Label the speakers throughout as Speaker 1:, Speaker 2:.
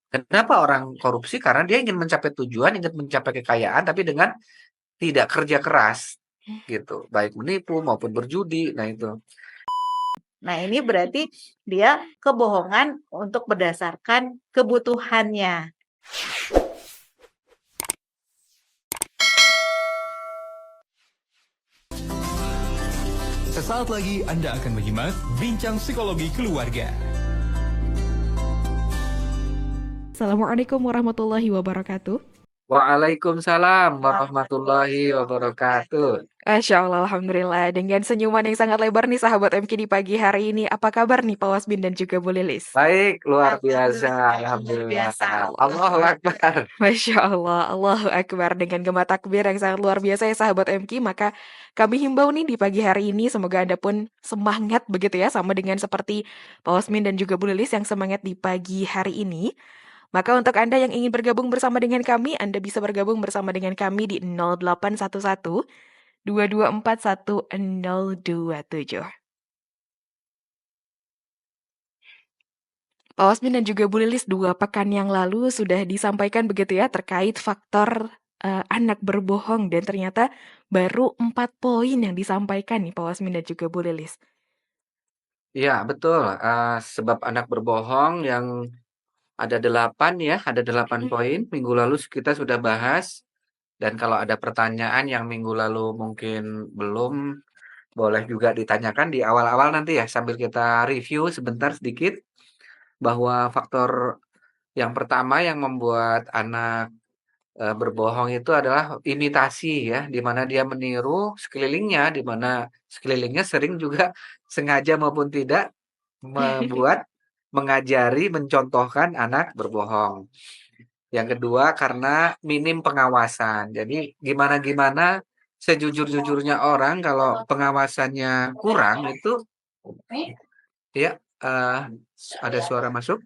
Speaker 1: Kenapa orang korupsi? Karena dia ingin mencapai tujuan, ingin mencapai kekayaan, tapi dengan tidak kerja keras, gitu. Baik menipu maupun berjudi. Nah itu.
Speaker 2: Nah, ini berarti dia kebohongan untuk berdasarkan kebutuhannya.
Speaker 3: Sesaat lagi Anda akan menyimak Bincang Psikologi Keluarga.
Speaker 4: Assalamualaikum warahmatullahi wabarakatuh.
Speaker 1: Waalaikumsalam warahmatullahi wabarakatuh.
Speaker 4: Masya Allah, Alhamdulillah. Dengan senyuman yang sangat lebar nih sahabat MK di pagi hari ini. Apa kabar nih Pak Wasbin dan juga Bu Lilis?
Speaker 1: Baik, luar biasa.
Speaker 2: Luar
Speaker 1: Alhamdulillah.
Speaker 2: biasa.
Speaker 1: Allahu Akbar.
Speaker 4: Masya Allah, Allahu Akbar. Dengan gema takbir yang sangat luar biasa ya sahabat MK, maka kami himbau nih di pagi hari ini, semoga Anda pun semangat begitu ya, sama dengan seperti Pak Wasmin dan juga Bu Lilis yang semangat di pagi hari ini. Maka untuk Anda yang ingin bergabung bersama dengan kami, Anda bisa bergabung bersama dengan kami di 0811 2241 027. Pak Wasmin dan juga Bu Lilis 2 pekan yang lalu sudah disampaikan begitu ya terkait faktor anak berbohong dan ternyata baru 4 poin yang disampaikan nih Pak Wasmin dan juga Bu Lilis.
Speaker 1: Iya, betul. Sebab anak berbohong yang ada 8 ya, ada 8 poin. Minggu lalu kita sudah bahas. Dan kalau ada pertanyaan yang minggu lalu mungkin belum, boleh juga ditanyakan di awal-awal nanti ya, sambil kita review sebentar sedikit, bahwa faktor yang pertama yang membuat anak berbohong itu adalah imitasi ya, di mana dia meniru sekelilingnya, di mana sekelilingnya sering juga sengaja maupun tidak membuat, mengajari, mencontohkan anak berbohong. Yang kedua karena minim pengawasan. Jadi gimana-gimana sejujur-jujurnya orang kalau pengawasannya kurang itu ya, ada suara masuk?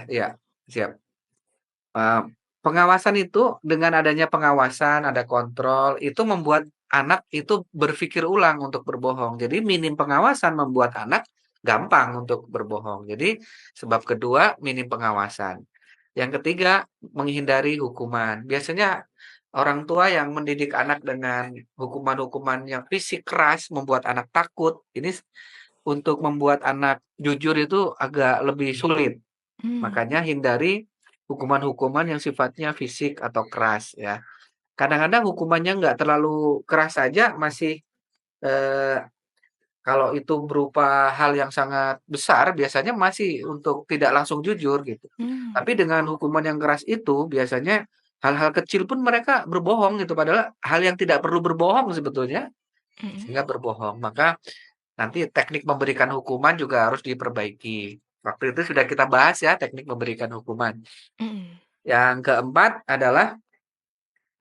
Speaker 1: Ya, siap. Eee, Pengawasan itu dengan adanya pengawasan, ada kontrol, itu membuat anak itu berpikir ulang untuk berbohong. Jadi minim pengawasan membuat anak gampang untuk berbohong. Jadi sebab kedua minim pengawasan. Yang ketiga menghindari hukuman. Biasanya orang tua yang mendidik anak dengan hukuman-hukuman yang fisik keras membuat anak takut. Ini untuk membuat anak jujur itu agak lebih sulit. Makanya hindari hukuman-hukuman yang sifatnya fisik atau keras ya. Kadang-kadang hukumannya nggak terlalu keras saja masih, eee, kalau itu berupa hal yang sangat besar biasanya masih untuk tidak langsung jujur gitu. Tapi dengan hukuman yang keras itu biasanya hal-hal kecil pun mereka berbohong gitu, padahal hal yang tidak perlu berbohong sebetulnya, sehingga berbohong. Maka nanti teknik memberikan hukuman juga harus diperbaiki. Waktu itu sudah kita bahas ya teknik memberikan hukuman. Yang keempat adalah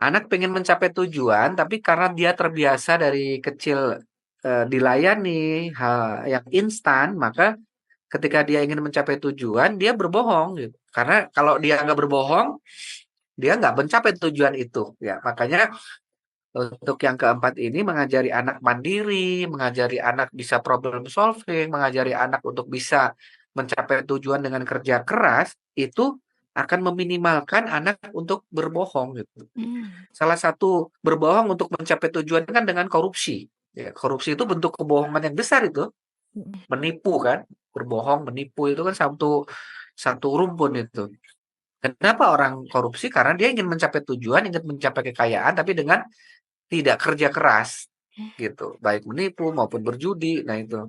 Speaker 1: anak pengen mencapai tujuan, tapi karena dia terbiasa dari kecil, dilayani hal yang instan, maka ketika dia ingin mencapai tujuan, dia berbohong gitu. Karena kalau dia nggak berbohong, dia nggak mencapai tujuan itu, ya. Makanya untuk yang keempat ini mengajari anak mandiri, mengajari anak bisa problem solving, mengajari anak untuk bisa mencapai tujuan dengan kerja keras, itu akan meminimalkan anak untuk berbohong gitu. Salah satu berbohong untuk mencapai tujuan kan dengan korupsi. Ya, korupsi itu bentuk kebohongan yang besar itu, menipu kan, berbohong, menipu itu kan satu satu rumpun itu. Kenapa orang korupsi? Karena dia ingin mencapai tujuan, ingin mencapai kekayaan, tapi dengan tidak kerja keras gitu, baik menipu maupun berjudi. Nah itu.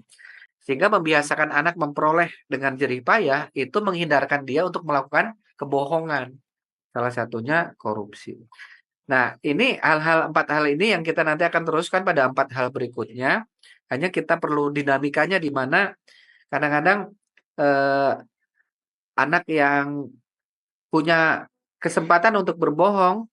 Speaker 1: Sehingga membiasakan anak memperoleh dengan jerih payah itu menghindarkan dia untuk melakukan kebohongan. Salah satunya korupsi. Nah, ini empat hal ini yang kita nanti akan teruskan pada 4 hal berikutnya. Hanya kita perlu dinamikanya di mana kadang-kadang, eee, anak yang punya kesempatan untuk berbohong,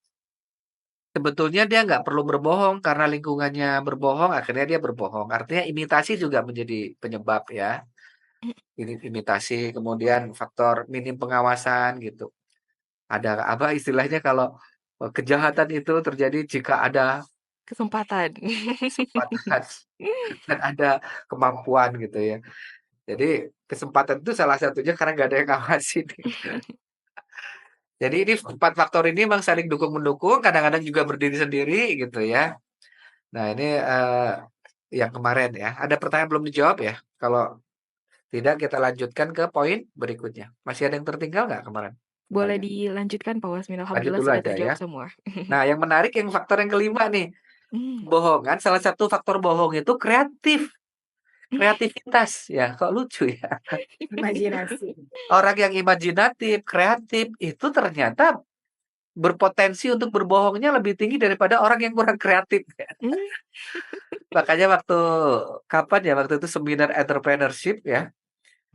Speaker 1: sebetulnya dia nggak perlu berbohong karena lingkungannya berbohong, akhirnya dia berbohong. Artinya imitasi juga menjadi penyebab ya. Ini imitasi, kemudian faktor minim pengawasan gitu. Ada apa istilahnya kalau, kejahatan itu terjadi jika ada
Speaker 4: Kesempatan.
Speaker 1: kesempatan dan ada kemampuan gitu ya. Jadi kesempatan itu salah satunya karena nggak ada yang ngawasin. Jadi ini 4 faktor ini memang saling dukung-mendukung, kadang-kadang juga berdiri sendiri gitu ya. Nah ini, yang kemarin ya. Ada pertanyaan belum dijawab ya? Kalau tidak kita lanjutkan ke poin berikutnya. Masih ada yang tertinggal nggak kemarin
Speaker 4: Boleh
Speaker 1: pertanyaan?
Speaker 4: dilanjutkan Pak Wasmil,
Speaker 1: Lanjut
Speaker 4: alhamdulillah
Speaker 1: dulu
Speaker 4: sudah
Speaker 1: aja
Speaker 4: terjawab
Speaker 1: ya.
Speaker 4: semua.
Speaker 1: Nah yang menarik yang faktor yang kelima nih,
Speaker 4: Mmm.
Speaker 1: kebohongan salah satu faktor bohong itu kreativitas ya, kok lucu ya.
Speaker 2: Imajinasi.
Speaker 1: Orang yang imajinatif, kreatif itu ternyata berpotensi untuk berbohongnya lebih tinggi daripada orang yang kurang kreatif ya.
Speaker 4: Mmm.
Speaker 1: Makanya kapan ya, waktu itu seminar entrepreneurship ya,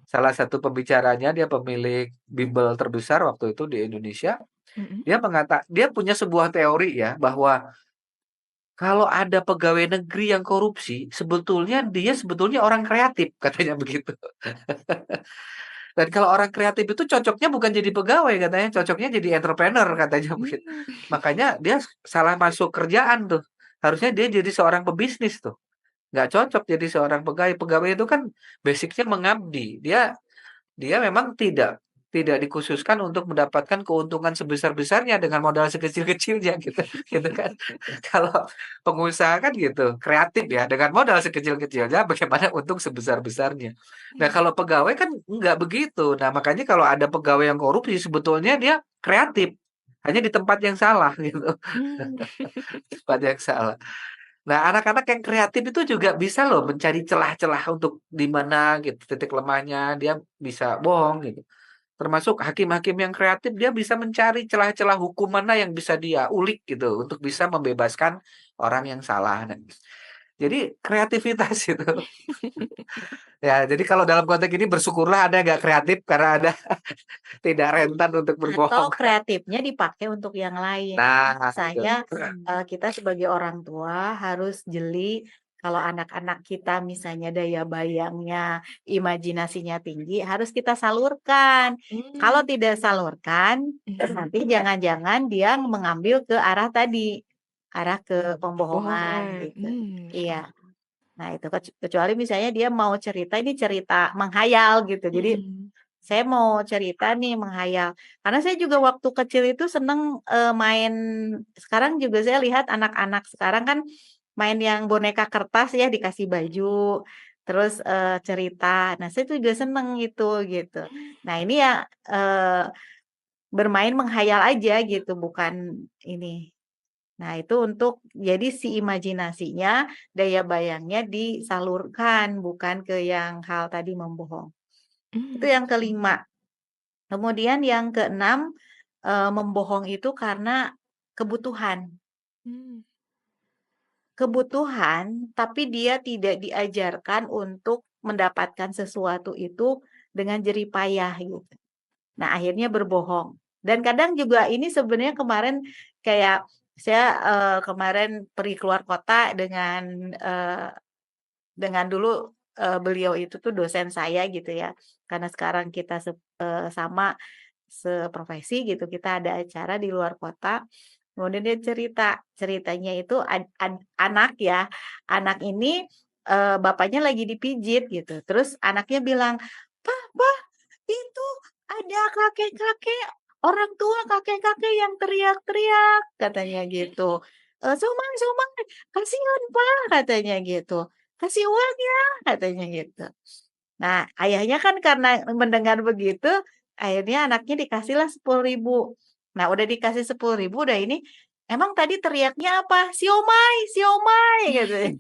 Speaker 1: salah satu pembicaranya dia pemilik bimbel terbesar waktu itu di Indonesia,
Speaker 4: Mhm.
Speaker 1: dia punya sebuah teori ya, bahwa kalau ada pegawai negeri yang korupsi, dia sebetulnya orang kreatif, katanya begitu. Dan kalau orang kreatif itu cocoknya bukan jadi pegawai katanya, cocoknya jadi entrepreneur katanya begitu.
Speaker 4: Mmm.
Speaker 1: Makanya dia salah masuk kerjaan tuh. Harusnya dia jadi seorang pebisnis tuh. Nggak cocok jadi seorang pegawai. Pegawai itu kan basic-nya mengabdi. Dia dia memang tidak dikhususkan untuk mendapatkan keuntungan sebesar-besarnya dengan modal sekecil-kecilnya gitu, gitu kan. Kalau pengusaha kan gitu, kreatif ya, dengan modal sekecil-kecilnya bagaimana untung sebesar-besarnya. Nah, kalau pegawai kan nggak begitu. Nah, makanya kalau ada pegawai yang korupsi sebetulnya dia kreatif, hanya di tempat yang salah gitu,
Speaker 4: Mmm.
Speaker 1: tempat yang salah. Nah, anak-anak yang kreatif itu juga bisa loh mencari celah-celah untuk di mana gitu titik lemahnya, dia bisa bohong gitu. Termasuk hakim-hakim yang kreatif dia bisa mencari celah-celah hukum mana yang bisa dia ulik gitu untuk bisa membebaskan orang yang salah. Nah, jadi kreativitas itu. Ya, jadi kalau dalam konteks ini bersyukurlah ada nggak kreatif karena ada tidak rentan untuk
Speaker 2: Atau
Speaker 1: berbohong.
Speaker 2: kreatifnya dipakai untuk yang lain.
Speaker 1: Nah, itu.
Speaker 2: Misalnya, kita sebagai orang tua harus jeli kalau anak-anak kita misalnya daya bayangnya, imajinasinya tinggi, harus kita salurkan. Kalau
Speaker 4: Mmm.
Speaker 2: tidak salurkan,
Speaker 4: Mhm.
Speaker 2: nanti jangan-jangan dia mengambil ke arah tadi, arah ke pembohongan
Speaker 4: Bohongan.
Speaker 2: gitu. Iya. Nah itu kecuali misalnya dia mau cerita, ini cerita menghayal gitu. Jadi
Speaker 4: Mhm.
Speaker 2: saya mau cerita nih menghayal, karena saya juga waktu kecil itu seneng, main sekarang juga saya lihat anak-anak sekarang kan main yang boneka kertas ya, dikasih baju, terus, cerita. Nah, saya tuh juga seneng itu, gitu. Nah, ini ya, bermain menghayal aja gitu, bukan ini. Nah, itu untuk jadi si imajinasinya, daya bayangnya disalurkan, bukan ke yang hal tadi membohong. Itu
Speaker 4: Mmm.
Speaker 2: yang kelima. Kemudian yang keenam, membohong itu karena kebutuhan.
Speaker 4: Mmm.
Speaker 2: Kebutuhan, tapi dia tidak diajarkan untuk mendapatkan sesuatu itu dengan jerih payah gitu. Nah, akhirnya berbohong. Dan kadang juga ini sebenarnya kemarin kayak saya, kemarin pergi keluar kota dengan dulu, beliau itu tuh dosen saya gitu ya, karena sekarang kita sama seprofesi gitu, kita ada acara di luar kota, kemudian dia cerita, ceritanya itu anak ya, anak ini, bapaknya lagi dipijit gitu, terus anaknya bilang, "Papa, itu ada kakek-kakek, orang tua kakek-kakek yang teriak-teriak," katanya gitu. "Somai somai, kasihan Pak," katanya gitu, "kasih uang ya," katanya gitu. Nah, ayahnya kan karena mendengar begitu, akhirnya anaknya dikasihlah 10.000. Nah, udah dikasih 10.000, udah ini, "Emang tadi teriaknya apa?" "Siomay siomay," katanya.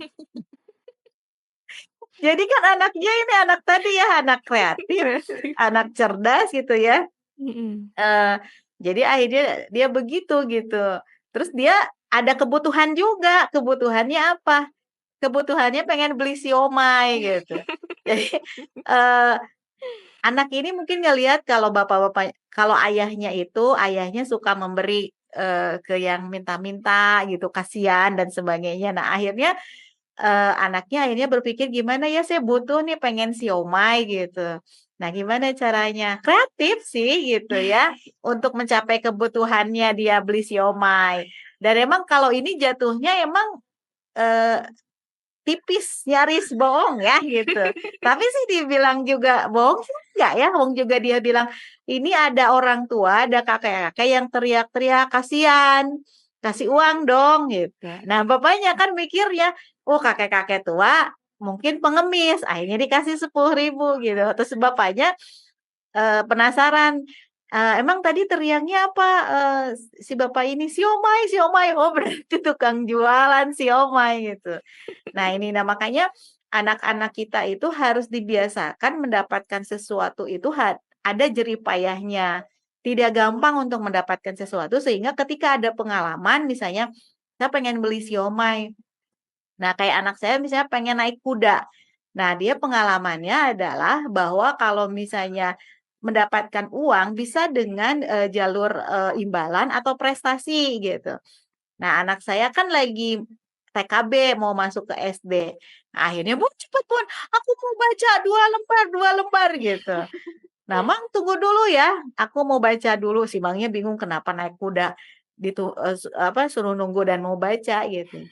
Speaker 2: Jadi kan anaknya ini anak tadi ya, anak kreatif,
Speaker 4: Kreatif.
Speaker 2: anak cerdas gitu ya,
Speaker 4: Mhm.
Speaker 2: jadi akhirnya dia begitu gitu. Terus dia ada kebutuhan juga, kebutuhannya apa? Kebutuhannya pengen beli siomay gitu. Jadi, eee anak ini mungkin ngelihat kalau kalau ayahnya suka memberi, ke yang minta-minta gitu, kasihan dan sebagainya. Nah, akhirnya, anaknya akhirnya berpikir, "Gimana ya, saya butuh nih, pengen siomay," gitu. Nah, gimana caranya? Kreatif sih gitu ya, untuk mencapai kebutuhannya dia beli siomay. Dan emang kalau ini jatuhnya emang, eee tipis, nyaris bohong ya gitu. Tapi sih dibilang juga bohong sih enggak ya, wong juga dia bilang, "Ini ada orang tua, ada kakek-kakek yang teriak-teriak, kasihan, kasih uang dong," gitu. Nah, bapaknya kan mikirnya, "Oh, kakek-kakek tua mungkin pengemis," akhirnya dikasih 10.000 gitu. Terus bapaknya penasaran, "Emang tadi teriaknya apa, si bapak ini?" "Siomay siomay." Oh, berarti tukang jualan siomay gitu. Nah, makanya anak-anak kita itu harus dibiasakan mendapatkan sesuatu itu ada jerih payahnya. Tidak gampang untuk mendapatkan sesuatu sehingga ketika ada pengalaman misalnya, saya pengen beli siomay. Nah, kayak anak saya misalnya pengen naik kuda. Nah, dia pengalamannya adalah bahwa kalau misalnya mendapatkan uang bisa dengan, jalur, imbalan atau prestasi gitu. Nah, anak saya kan lagi TKB mau masuk ke SD. Nah, akhirnya, "Bu, cepet Bun, aku mau baca 2 lembar," gitu. "Nah, Mang tunggu dulu ya, aku mau baca dulu." Si Mangnya bingung kenapa naik kuda suruh nunggu dan mau baca gitu.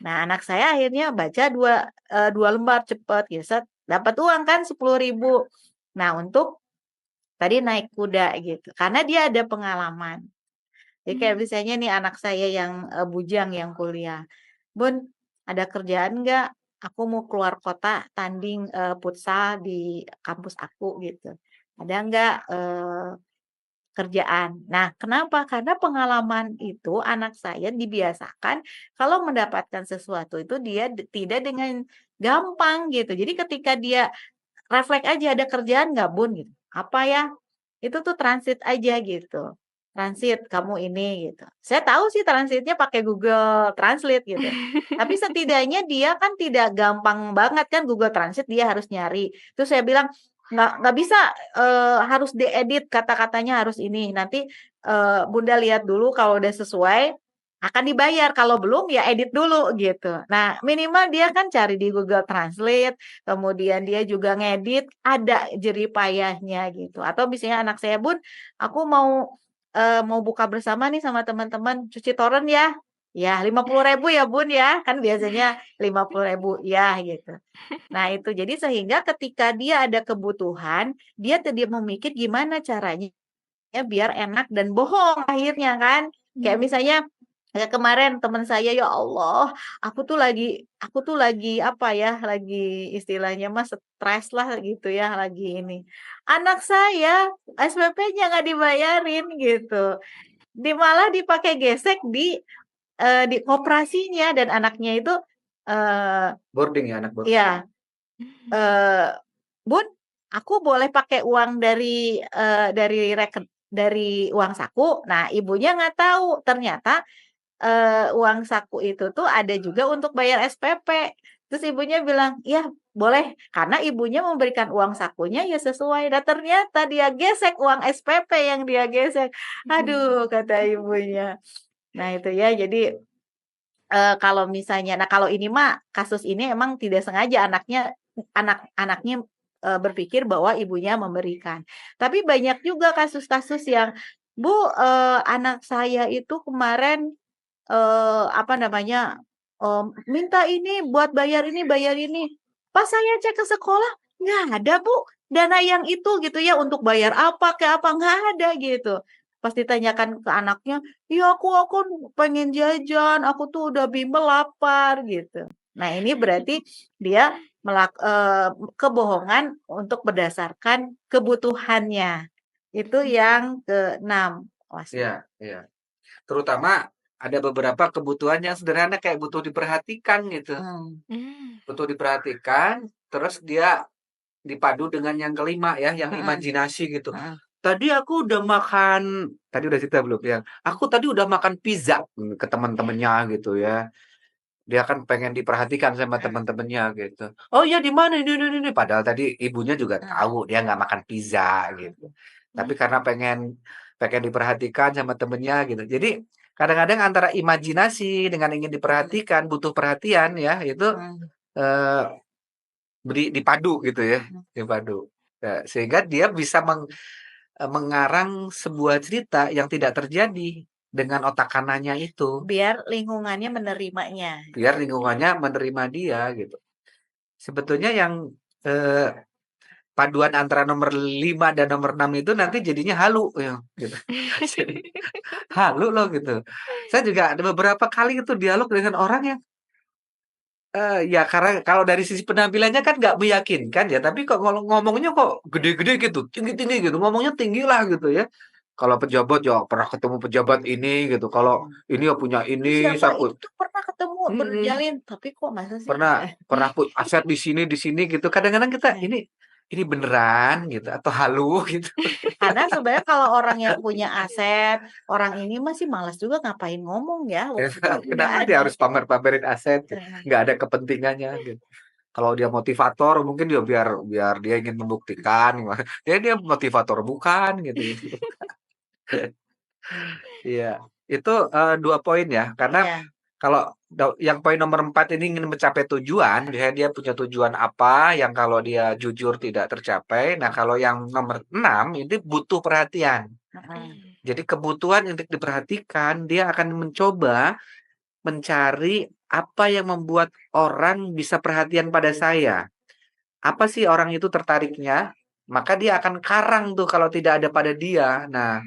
Speaker 2: Nah, anak saya akhirnya baca 2 lembar cepet gitu, dapat uang kan 10.000. Nah, untuk tadi naik kuda gitu, karena dia ada pengalaman. Jadi kayak misalnya nih anak saya yang, bujang yang kuliah, "Bun, ada kerjaan nggak? Aku mau keluar kota tanding, futsal di kampus aku," gitu. "Ada nggak, kerjaan?" Nah, kenapa? Karena pengalaman itu anak saya dibiasakan kalau mendapatkan sesuatu itu dia tidak dengan gampang gitu. Jadi ketika dia refleks aja, "Ada kerjaan nggak, Bun?" Gitu. "Apa ya?" Itu tuh transit aja gitu. "Transit kamu ini," gitu. Saya tahu sih transitnya pakai Google Translate gitu. Tapi setidaknya dia kan tidak gampang banget kan Google Translate dia harus nyari. Terus saya bilang, "Nggak bisa, harus diedit kata-katanya harus ini. Nanti, Bunda lihat dulu kalau udah sesuai akan dibayar, kalau belum ya edit dulu," gitu. Nah, minimal dia kan cari di Google Translate, kemudian dia juga ngedit, ada jerih payahnya gitu. Atau misalnya anak saya, "Bun, aku mau buka bersama nih sama teman-teman, cuci toren ya?" "Ya, 50.000 ya, Bun, ya." Kan biasanya 50.000, "Iya," gitu. Nah itu, jadi sehingga ketika dia ada kebutuhan, dia tidak memikir gimana caranya biar enak dan bohong akhirnya kan. Kayak misalnya, kayak kemarin teman saya, ya Allah, aku tuh lagi apa ya, lagi istilahnya mah stres lah gitu ya, lagi ini. Anak saya SPP-nya nggak dibayarin gitu, malah dipakai gesek di koperasinya dan anaknya itu, eee,
Speaker 1: Boarding ya, anak boarding.
Speaker 2: iya, eee, "Bun, aku boleh pakai uang dari uang saku?" Nah, ibunya nggak tahu, ternyata uang saku itu tuh ada juga untuk bayar SPP. Terus ibunya bilang, "Iya boleh," karena ibunya memberikan uang sakunya ya sesuai. Nah ternyata dia gesek uang SPP yang dia gesek. "Aduh," kata ibunya. Nah itu ya, jadi, kalau ini mah, kasus ini emang tidak sengaja anaknya, berpikir bahwa ibunya memberikan. Tapi banyak juga kasus-kasus yang, "Bu, anak saya itu kemarin apa namanya, minta ini buat bayar ini. Pas saya cek ke sekolah, nggak ada Bu, dana yang itu gitu ya, untuk bayar apa kek apa, nggak ada gitu. Pas ditanyakan ke anaknya, "Ya aku pengen jajan, aku tuh udah bimbel lapar," gitu. Nah ini berarti dia kebohongan untuk berdasarkan kebutuhannya. Itu yang ke-6,
Speaker 1: Iya, iya. Terutama ada beberapa kebutuhan yang sederhana kayak butuh diperhatikan gitu. Butuh diperhatikan, terus dia dipadu dengan yang kelima ya, yang imajinasi gitu. Tadi aku udah makan, tadi udah cerita belum ya? Aku tadi udah makan pizza ke teman-temannya gitu ya. Dia kan pengen diperhatikan sama teman-temannya gitu. "Oh iya di mana? Ini." Padahal tadi ibunya juga tahu dia nggak makan pizza gitu. Tapi karena pengen pengen diperhatikan sama temennya gitu. Jadi kadang-kadang antara imajinasi dengan ingin diperhatikan, butuh perhatian ya, itu, eee, dipadu gitu ya, dipadu. Sehingga dia bisa mengarang sebuah cerita yang tidak terjadi. dengan otak kanannya itu.
Speaker 2: Biar lingkungannya menerimanya.
Speaker 1: Biar lingkungannya menerima dia gitu. Sebetulnya yang paduan antara nomor 5 dan nomor 6 itu nanti jadinya halu ya, gitu. Jadi halu loh gitu. Saya juga ada beberapa kali itu dialog dengan orang yang ya karena kalau dari sisi penampilannya kan nggak meyakinkan ya, tapi kok ngomongnya kok gede-gede gitu, tinggi-tinggi gitu, ngomongnya tinggi lah gitu ya. Kalau pejabat ya pernah ketemu pejabat ini gitu, kalau ini ya punya ini,
Speaker 2: Siapa
Speaker 1: saya
Speaker 2: itu pernah ketemu berjalin, tapi kok masa sih?
Speaker 1: pernah aset di sini gitu. Kadang-kadang kita ini beneran gitu atau halu gitu.
Speaker 2: Karena sebenarnya kalau orang yang punya aset, orang ini masih malas juga ngapain ngomong ya.
Speaker 1: Kenapa dia harus pamer-pamerin aset? Gitu. Nggak ada kepentingannya gitu. Kalau dia motivator mungkin dia biar dia ingin membuktikan, dia motivator bukan gitu. Iya, itu 2 poin ya, karena kalau yang poin nomor 4 ini ingin mencapai tujuan, misalnya dia punya tujuan apa yang kalau dia jujur tidak tercapai. Nah, kalau yang nomor 6 ini butuh perhatian. Jadi kebutuhan untuk diperhatikan, dia akan mencoba mencari apa yang membuat orang bisa perhatian pada saya. Apa sih orang itu tertariknya? Maka dia akan karang tuh kalau tidak ada pada dia. Nah,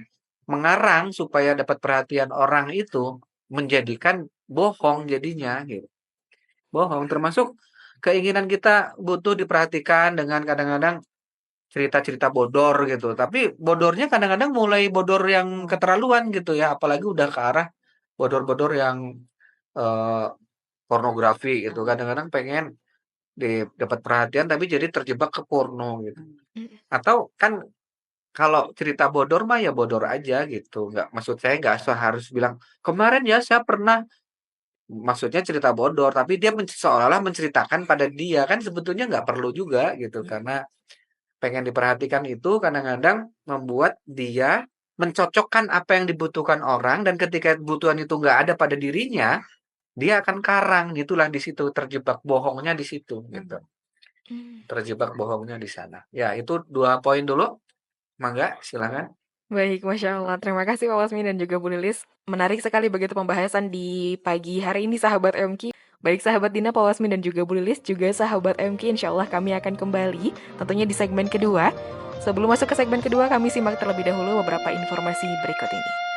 Speaker 1: mengarang supaya dapat perhatian orang itu menjadikan bohong jadinya gitu. Bohong termasuk keinginan kita butuh diperhatikan dengan kadang-kadang cerita-cerita bodor gitu. Tapi bodornya kadang-kadang mulai bodor yang keterlaluan gitu ya, apalagi udah ke arah bodor-bodor yang eh, pornografi gitu. Kadang-kadang pengen dapat perhatian tapi jadi terjebak ke porno gitu. Atau kan kalau cerita bodor mah ya bodor aja gitu. Nggak, maksud saya nggak harus bilang kemarin ya saya pernah, maksudnya cerita bodor tapi dia seolah-olah menceritakan pada dia, kan sebetulnya nggak perlu juga gitu, karena pengen diperhatikan itu kadang-kadang membuat dia mencocokkan apa yang dibutuhkan orang, dan ketika kebutuhan itu nggak ada pada dirinya, dia akan karang gitulah di situ, terjebak bohongnya di situ gitu. Terjebak bohongnya di sana. Ya, itu 2 poin dulu. Mangga, silakan.
Speaker 4: Baik, Masya Allah. Terima kasih Pak Wasmi dan juga Bu Lilis. Menarik sekali begitu pembahasan di pagi hari ini, sahabat MQ. Baik sahabat Dina, Pak Wasmi dan juga Bu Lilis, juga sahabat MQ, insya Allah kami akan kembali tentunya di segmen kedua. Sebelum masuk ke segmen kedua, kami simak terlebih dahulu beberapa informasi berikut ini.